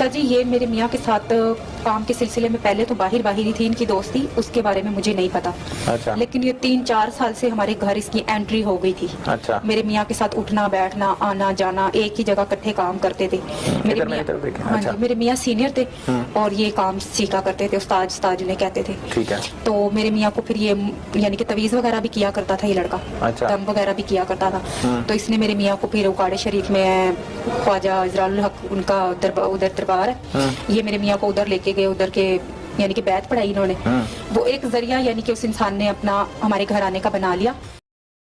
Sir जी ये मेरे मियाँ के साथ काम के सिलसिले में पहले तो बाहिर ही थी इनकी दोस्ती, उसके बारे में मुझे नहीं पता। अच्छा। लेकिन ये 3-4 साल से हमारे घर इसकी एंट्री हो गई थी। अच्छा। मेरे मियाँ के साथ उठना बैठना आना जाना, एक ही जगह इकट्ठे काम करते थे। मेरे मियाँ हाँ जी, मेरे मियाँ सीनियर थे और ये काम सीखा करते थे, उस्ताद उन्हें कहते थे। ठीक है। तो मेरे मियाँ को फिर ये यानी कि तवीज़ वगैरह भी किया करता था ये लड़का। अच्छा। दम वगैरह भी किया करता था। तो इसने मेरे मियाँ को फिर उकाड़े शरीफ में ख्वाजा इजराउल हक उनका उधर दरबार है, ये मेरे मियाँ को उधर लेके गए, उधर के यानी कि बैत पढ़ाई इन्होंने। वो एक जरिया यानी कि उस इंसान ने अपना हमारे घर आने का बना लिया।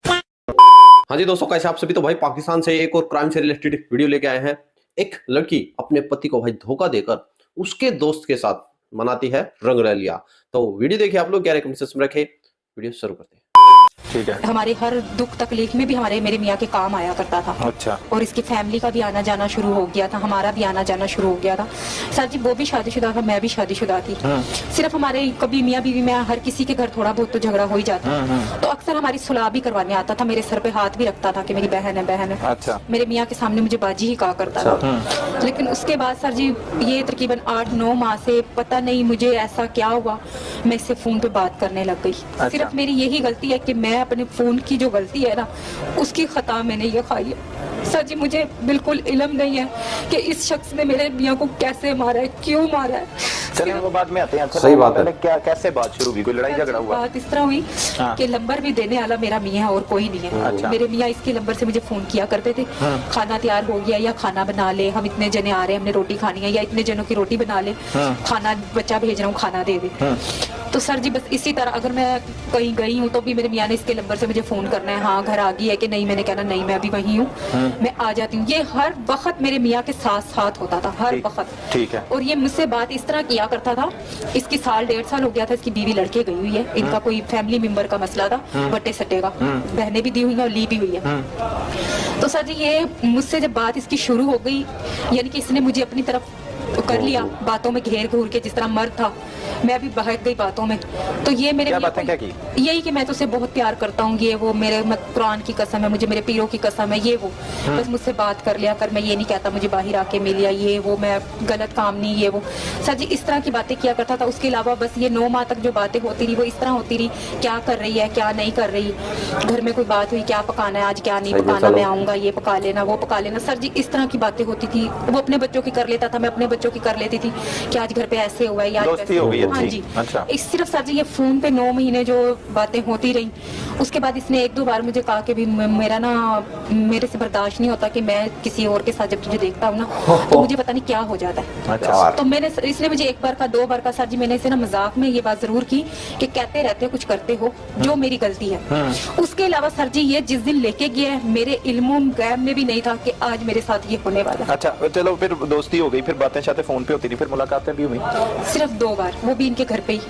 हाँ जी दोस्तों, कैसे आप सभी। तो भाई पाकिस्तान से एक और क्राइम से रिलेटेड वीडियो लेके आए हैं। एक लड़की अपने पति को भाई धोखा देकर उसके दोस्त के साथ मनाती है रंग रलिया। तो वीडियो देखिए आप लोग, क्या कमेंट्स में रखे, वीडियो शुरू करते हैं। ठीक है। हमारे हर दुख तकलीफ में भी मेरे मियाँ के काम आया करता था। अच्छा। और इसकी फैमिली का भी आना जाना शुरू हो गया था, हमारा भी आना जाना शुरू हो गया था। सर जी वो भी शादीशुदा था, मैं भी शादीशुदा थी। सिर्फ हमारे कभी मियाँ बीवी में हर किसी के घर थोड़ा बहुत तो झगड़ा हो ही जाता। तो अक्सर हमारी सुलह भी करवाने आता था, मेरे सर पे हाथ भी रखता था कि मेरी बहन है। अच्छा। मेरे मियाँ के सामने मुझे बाजी ही कहा करता था। लेकिन उसके बाद सर जी ये तकरीबन 8-9 माह से पता नहीं मुझे ऐसा क्या हुआ, मैं इससे फोन पे बात करने लग गई। सिर्फ मेरी यही गलती है कि मैं अपने फोन की जो गलती है ना, उसकी खता मैंने ये खाई है। सर जी मुझे बिल्कुल इल्म नहीं है कि इस शख्स ने मेरे मियाँ को कैसे मारा है, क्यों मारा है। चलिए वो बाद में आते हैं। सही बात है। क्या कैसे बात शुरू हुई, कोई लड़ाई झगड़ा हुआ? बात इस तरह हुई कि नंबर भी देने वाला मेरा मियाँ और कोई नहीं है। अच्छा। मेरे मियाँ इसके नंबर से मुझे फोन किया करते थे, खाना तैयार हो गया या खाना बना ले, हम इतने जने आ रहे हैं हमने रोटी खानी है, या इतने जनों की रोटी बना ले, खाना बच्चा भेज रहा हूँ खाना दे दे। तो सर जी बस इसी तरह अगर मैं कहीं गई हूँ तो भी मेरे मियाँ ने इसके नंबर से मुझे फोन करना है, हाँ घर आ गई है कि नहीं, मैंने कहना नहीं मैं अभी वहीं हूँ, मैं आ जाती हूँ। ये हर वक्त मेरे मियाँ के साथ होता था, हर वक्त। ठीक है। और ये मुझसे बात इस तरह किया करता था, इसकी 1.5 साल हो गया था, इसकी बीवी लड़के गई हुई है, इनका कोई फैमिली मेंबर का मसला था, बट्टे सट्टे का, बहनें भी दी हुई हैं और ली भी हुई है। तो सर जी ये मुझसे जब बात इसकी शुरू हो गई, यानी कि इसने मुझे अपनी तरफ कर लिया, बातों में घेर घूर के, जिस तरह मर्द था मैं भी बहक गई बातों में। तो ये मेरे क्या बातें क्या की? यही कि मैं तुझसे बहुत प्यार करता हूँ, ये वो मेरे कुरान की कसम है, मुझे मेरे पीरों की कसम है, ये वो बस मुझसे बात कर लिया कर, मैं ये नहीं कहता मुझे बाहर आके मिल लिया, ये वो मैं गलत काम नहीं, ये वो। सर जी इस तरह की बातें किया करता था। उसके अलावा बस ये 9 माह तक जो बातें होती रही वो इस तरह होती रही, क्या कर रही है क्या नहीं कर रही, घर में कोई बात हुई क्या पकाना है आज क्या नहीं पकाना, मैं आऊंगा ये पका लेना वो पका लेना। सर जी इस तरह की बातें होती थी। वो अपने बच्चों की कर लेता था, मैं अपने बच्चों की कर लेती थी कि आज घर पे ऐसे हुआ है, दोस्ती हो गई। हाँ जी। अच्छा। सिर्फ सर जी ये फोन पे 9 महीने जो बातें होती रही, उसके बाद इसने 1-2 बार मुझे कहा कि भी मेरे से बर्दाश्त नहीं होता कि मैं किसी और के साथ जब तुझे देखता हूँ ना तो मुझे पता नहीं क्या हो जाता है। अच्छा। तो इसने मुझे 1 बार का 2 बार का सर जी मैंने इसे ना मजाक में ये बात जरूर की कि कहते रहते हो कुछ करते हो जो मेरी गलती है। उसके अलावा सर जी ये जिस दिन लेके गया मेरे इल्मों गैब में भी नहीं था कि आज मेरे साथ ये होने वाला। अच्छा चलो फिर दोस्ती हो गई, फिर बातें शायद फोन पे होती नहीं, फिर मुलाकातें भी हुई? सिर्फ 2 बार, वो भी इनके घर पे ही।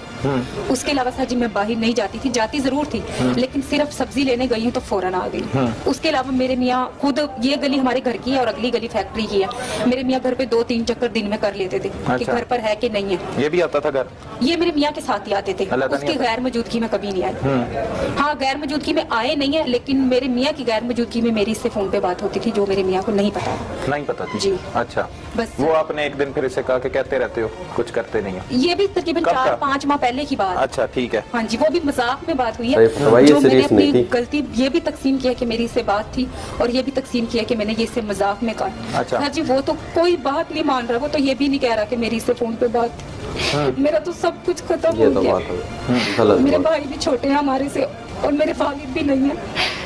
उसके अलावा सर जी मैं बाहर नहीं जाती थी, जाती जरूर थी लेकिन सिर्फ सब्जी लेने गई हूँ तो फौरन आ गई। उसके अलावा मेरे मियाँ खुद, ये गली हमारे घर की है और अगली गली फैक्ट्री की है, मेरे मियाँ घर पे 2-3 चक्कर दिन में कर लेते थे कि घर पर है कि नहीं है। ये भी आता था घर? ये मेरे मियाँ के साथ ही आते थे, उसकी गैर मौजूदगी में कभी नहीं आए। हाँ गैर मौजूदगी में आए नहीं है, लेकिन मेरे मियाँ की गैर मौजूदगी में मेरी इससे फोन पे बात होती थी जो मेरे मियाँ को नहीं पता थी जी। अच्छा बस वो आपने एक दिन फिर इसे कहा कि कहते रहते हो कुछ करते नहीं है? ये भी तकरीबन 4-5 माह पहले की बात। अच्छा ठीक है। हाँ जी वो भी मजाक में बात हुई है, जो मैंने अपनी गलती ये भी तकसीम किया कि मेरी इससे बात थी और ये भी तकसीम किया कि मैंने ये इससे मजाक में कहा। अच्छा। हाँ जी वो तो कोई बात नहीं मान रहा, वो तो ये भी नहीं कह रहा कि मेरी इससे फोन पे बात थी। मेरा तो सब कुछ खत्म हो गया। मेरे भाई भी छोटे हैं हमारे से और मेरे वालिद भी नहीं है,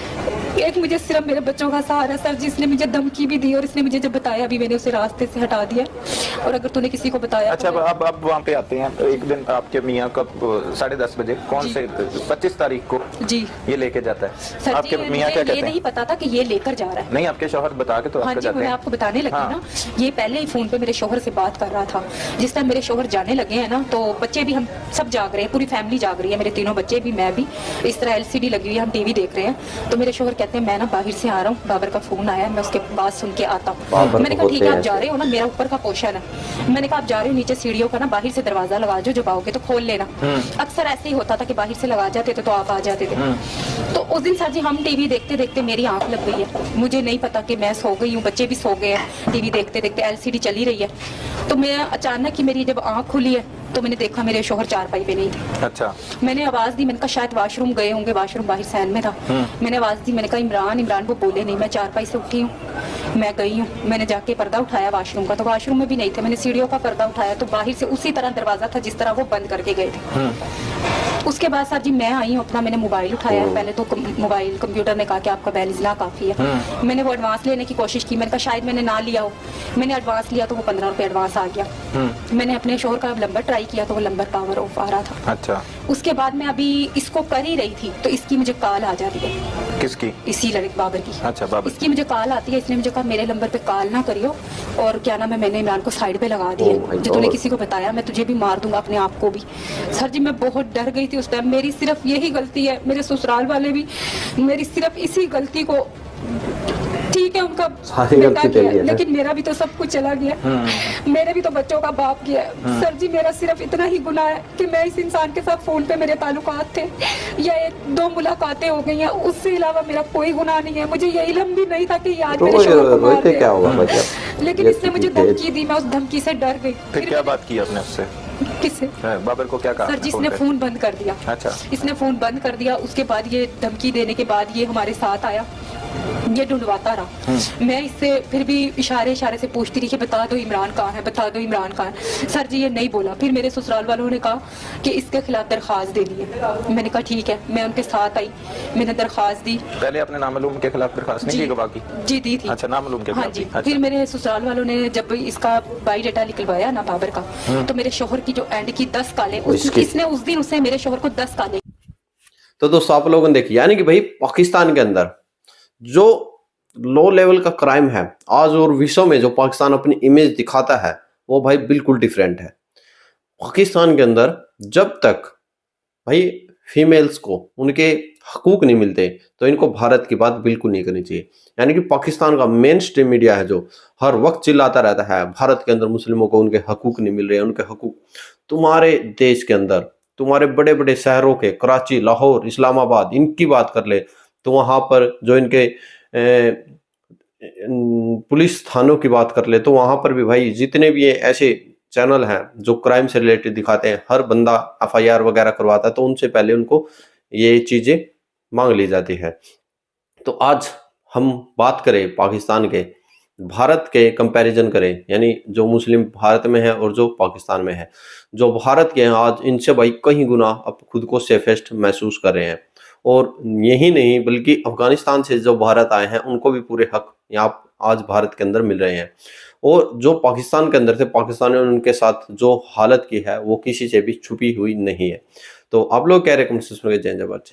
एक मुझे सिर्फ मेरे बच्चों का सहारा। सर जी इसने मुझे धमकी भी दी और इसने मुझे जब बताया भी मैंने उसे रास्ते से हटा दिया, और अगर तूने किसी को बताया। अच्छा अब वहाँ पे आते हैं। तो एक दिन आपके मियाँ का 10:30 बजे कौन से 25 तारीख को जी ये लेके जाता है। सर आपके मियाँ क्या कहते हैं? नहीं पता था कि ये लेकर जा रहा है। नहीं आपके शौहर बता के तो हाँ जी मैं आपको बताने लगी ना, ये पहले ही फोन पे मेरे शौहर से बात कर रहा था। जिस टाइम मेरे शौहर जाने लगे हैं ना तो बच्चे भी हम सब जाग रहे हैं, पूरी फैमिली जाग रही है, मेरे 3 बच्चे भी मैं भी। इस तरह LCD लगी हुई है, हम टीवी देख रहे हैं। तो मेरे शौहर कहते हैं मैं ना बाहर से आ रहा हूँ, बाबर का फोन आया, मैं उसके बाद सुन के आता हूँ। मैंने कहा ठीक है आप जा रहे हो ना, मेरा ऊपर का पोर्शन है, मैंने कहा आप जा रहे हो नीचे सीढ़ियों का ना बाहर से दरवाजा लगा जो, जब आओगे तो खोल लेना। अक्सर ऐसे ही होता था कि बाहर से लगा जाते थे तो आप आ जाते थे। तो उस दिन सर जी हम टीवी देखते देखते मेरी आंख लग गई है, मुझे नहीं पता कि मैं सो गई हूँ, बच्चे भी सो गए हैं, टीवी देखते देखते एलसीडी चली रही है। तो मैं अचानक ही मेरी जब आंख खुली है तो मैंने देखा मेरे शोहर चारपाई पे नहीं थे। अच्छा। मैंने आवाज दी, मैंने कहा शायद वाशरूम गए होंगे, वाशरूम बाहर सैन में था। मैंने आवाज दी, मैंने कहा इमरान, इमरान। वो बोले नहीं। मैं चारपाई से उठी हूँ, मैं गई हूँ, मैंने जाके पर्दा उठाया वाशरूम का, तो वाशरूम में भी नहीं थे। मैंने सीढ़ियों का पर्दा उठाया तो बाहर से उसी तरह दरवाजा था जिस तरह वो बंद करके गए थे। उसके बाद सर जी मैं आई हूँ अपना, मैंने मोबाइल उठाया। पहले तो मोबाइल कंप्यूटर ने कहा कि आपका बैलेंस ना काफी है। मैंने वो एडवांस लेने की कोशिश की, मैंने कहा शायद मैंने ना लिया हो। मैंने एडवांस लिया तो वो 15 रुपए एडवांस आ गया। मैंने अपने शोहर का नंबर ट्राई किया तो वो नंबर पावर ऑफ आ रहा था। अच्छा। उसके बाद मैं अभी इसको कर ही रही थी तो इसकी मुझे कॉल आ जाती है। किसकी? इसी लड़के बाबर की। अच्छा, बाबर। इसकी मुझे कॉल आती है, इसने मुझे कहा मेरे नंबर पे कॉल ना करियो, और क्या नाम है, मैंने इमरान को साइड पे लगा दिया, जो तूने किसी को बताया मैं तुझे भी मार दूंगा, अपने आप को भी। सर जी मैं बहुत डर गई थी उस टाइम। मेरी सिर्फ यही गलती है, मेरे ससुराल वाले भी मेरी सिर्फ इसी गलती को, ठीक है उनका बेटा गया लेकिन मेरा भी तो सब कुछ चला गया, मेरे भी तो बच्चों का बाप गया। सर जी मेरा सिर्फ इतना ही गुनाह है कि मैं इस इंसान के साथ फोन पे मेरे ताल्लुकात थे या 1-2 मुलाकातें हो गई हैं, उससे अलावा मेरा कोई गुनाह नहीं है। मुझे ये इल्म भी नहीं था कि ये आज मेरे शोहर को मार देगा, लेकिन इसने मुझे धमकी दी, मैं उस धमकी से डर गई। फिर क्या बात की आपने उससे? किससे? बाबर को क्या कहा? सर जिसने फोन बंद कर दिया। अच्छा। इसने फोन बंद कर दिया, उसके बाद ये धमकी देने के बाद ये हमारे साथ आया, ये ढूंढवाता रहा। मैं इससे फिर भी इशारे से पूछती रही कि बता दो इमरान कहाँ है, बता दो इमरान कहाँ है। सर जी ये नहीं बोला। फिर मेरे ससुराल वालों ने कहा कि इसके खिलाफ दरखास्त देनी है। मैंने कहा ठीक है, मैं उनके साथ आई, मैंने दरखास्त दी। पहले अपने नामालूम के खिलाफ दरखास्त नहीं की गवाह की? जी दी थी। अच्छा, नामालूम के हाँ जी। फिर मेरे ससुराल वालों ने जब इसका बायोडाटा निकलवाया ना बाबर का, तो मेरे शोहर की जो एंड की 10 काले, इसने उस दिन उसने मेरे शोहर को 10 काले। तो दोस्तों आप लोगों ने देखी, यानी कि भाई पाकिस्तान के अंदर जो लो लेवल का क्राइम है आज और विश्व में जो पाकिस्तान अपनी इमेज दिखाता है वो भाई बिल्कुल डिफरेंट है। पाकिस्तान के अंदर जब तक भाई फीमेल्स को उनके हकूक नहीं मिलते तो इनको भारत की बात बिल्कुल नहीं करनी चाहिए। यानी कि पाकिस्तान का मेन स्ट्रीम मीडिया है जो हर वक्त चिल्लाता रहता है भारत के अंदर मुस्लिमों को उनके हकूक नहीं मिल रहे हैं, उनके हकूक। तुम्हारे देश के अंदर तुम्हारे बड़े बड़े शहरों के कराची, लाहौर, इस्लामाबाद, इनकी बात कर ले तो वहां पर जो इनके पुलिस थानों की बात कर ले तो वहां पर भी भाई जितने भी ऐसे चैनल हैं जो क्राइम से रिलेटेड दिखाते हैं, हर बंदा FIR वगैरह करवाता है तो उनसे पहले उनको ये चीजें मांग ली जाती है। तो आज हम बात करें पाकिस्तान के, भारत के कंपैरिजन करें, यानी जो मुस्लिम भारत में है और जो पाकिस्तान में है। जो भारत के हैं आज इनसे भाई कहीं गुना अब खुद को सेफेस्ट महसूस कर रहे हैं, और यही नहीं बल्कि अफगानिस्तान से जो भारत आए हैं उनको भी पूरे हक यहाँ आज भारत के अंदर मिल रहे हैं। और जो पाकिस्तान के अंदर थे, पाकिस्तान ने उनके साथ जो हालत की है वो किसी से भी छुपी हुई नहीं है। तो आप लोग कह रहे हैं कमेंट सेक्शन में जय जय भारत।